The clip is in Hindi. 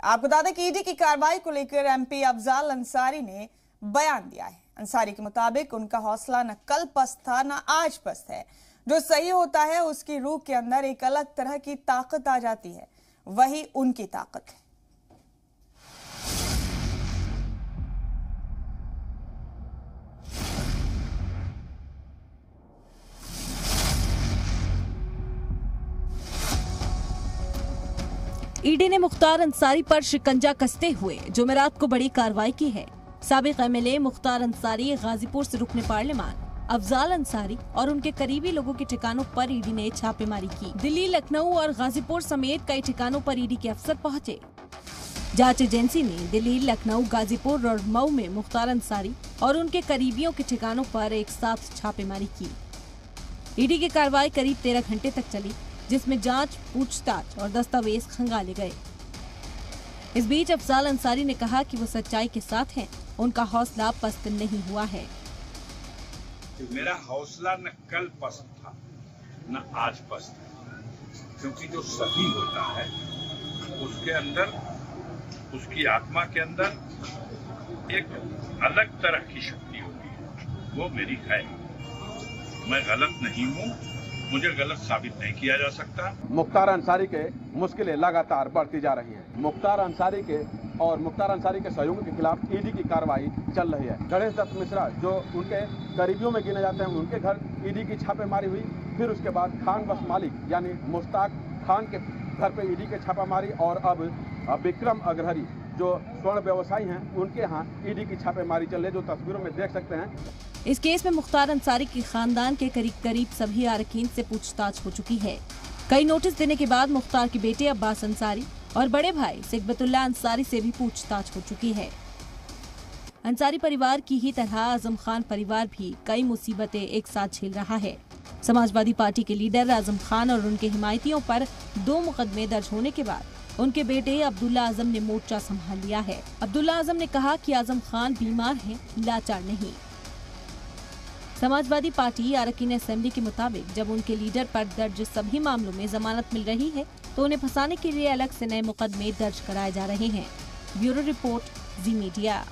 आपको बता दें कि ईडी की कार्रवाई को लेकर एमपी अफजाल अंसारी ने बयान दिया है। अंसारी के मुताबिक उनका हौसला न कल पस्त था न आज पस्त है। जो सही होता है उसकी रूह के अंदर एक अलग तरह की ताकत आ जाती है, वही उनकी ताकत है। ईडी ने मुख्तार अंसारी पर शिकंजा कसते हुए जुमेरात को बड़ी कार्रवाई की है। साबिक एमएलए मुख्तार अंसारी, गाजीपुर से रुकने पार्लियामान अफजाल अंसारी और उनके करीबी लोगों के ठिकानों पर ईडी ने छापेमारी की। दिल्ली, लखनऊ और गाजीपुर समेत कई ठिकानों पर ईडी के अफसर पहुंचे। जांच एजेंसी ने दिल्ली, लखनऊ, गाजीपुर और मऊ में मुख्तार अंसारी और उनके करीबियों के ठिकानों पर एक साथ छापेमारी की। ईडी की कार्रवाई करीब 13 घंटे तक चली, जिसमें जांच, पूछताछ और दस्तावेज खंगाले गए। इस बीच अफजाल अंसारी ने कहा कि वो सच्चाई के साथ हैं, उनका हौसला पस्त नहीं हुआ है। मेरा हौसला न कल पस्त था न आज पस्त है, क्योंकि जो सही होता है उसके अंदर, उसकी आत्मा के अंदर एक अलग तरह की शक्ति होती है, वो मेरी है। मैं गलत नहीं हूँ, मुझे गलत साबित नहीं किया जा सकता। मुख्तार अंसारी के मुश्किलें लगातार बढ़ती जा रही हैं। मुख्तार अंसारी के और मुख्तार अंसारी के सहयोगी के खिलाफ ईडी की कार्रवाई चल रही है। गणेश दत्त मिश्रा जो उनके करीबियों में गिने जाते हैं, उनके घर ईडी की छापेमारी हुई। फिर उसके बाद खान बस मालिक यानी मुश्ताक खान के घर पे ईडी के छापामारी, और अब विक्रम अग्रहरी जो स्वर्ण व्यवसायी हैं, उनके यहाँ ईडी की छापेमारी चल रही है, जो तस्वीरों में देख सकते हैं। इस केस में मुख्तार अंसारी के खानदान के करीब सभी अरकान से पूछताछ हो चुकी है। कई नोटिस देने के बाद मुख्तार के बेटे अब्बास अंसारी और बड़े भाई सिकबतुल्लाह अंसारी से भी पूछताछ हो चुकी है। अंसारी परिवार की ही तरह आजम खान परिवार भी कई मुसीबतें एक साथ झेल रहा है। समाजवादी पार्टी के लीडर आजम खान और उनके हिमायतियों पर 2 मुकदमे दर्ज होने के बाद उनके बेटे अब्दुल्ला आजम ने मोर्चा संभाल लिया है। अब्दुल्ला आजम ने कहा कि आजम खान बीमार हैं, लाचार नहीं। समाजवादी पार्टी अरकान असेंबली के मुताबिक जब उनके लीडर पर दर्ज सभी मामलों में जमानत मिल रही है, तो उन्हें फंसाने के लिए अलग से नए मुकदमे दर्ज कराए जा रहे हैं। ब्यूरो रिपोर्ट, जी मीडिया।